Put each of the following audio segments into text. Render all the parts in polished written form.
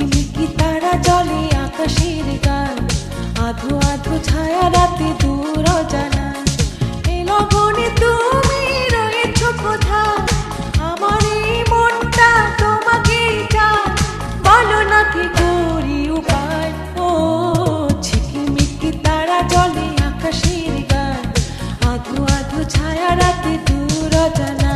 ঝিকিমিকি তারা জলে আকাশের গান, আধো আধো ছায়া রাতে দূর অজানা। এই লগনে তুমি রয়েছ কোথায়, আমার এই মনটা তোমাকে চায়, বলো না কি করি উপায়। ও ঝিকিমিকি তারা জলে আকাশের গান, আধো আধো ছায়া রাতে দূর অজানা।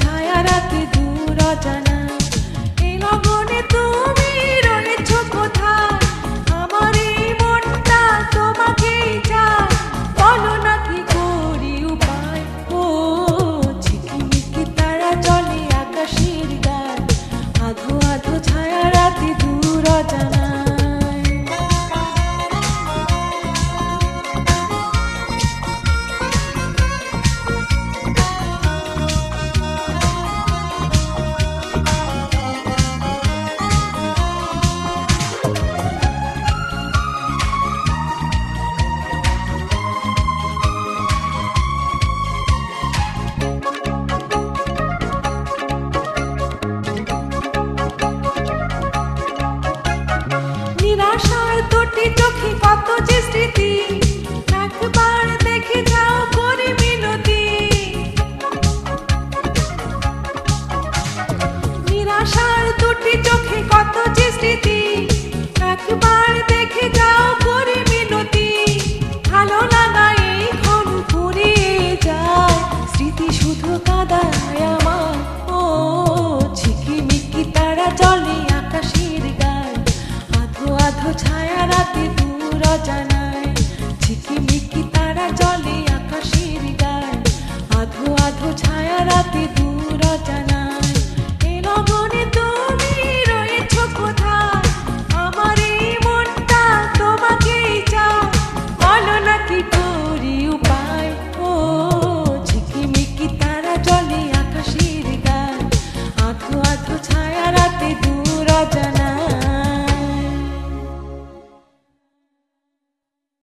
ছায়া রাতে দূর অজানা। এই লগনে তুমি রয়েছ কোথায়, আমার এই মনটা তোমাকেই চায়, বলো না কি করি উপায়। ও ঝিকিমিকি তারা জলে আকাশের গান, আধো আধো ছায়া রাতে দূর অজানা। নিরাশ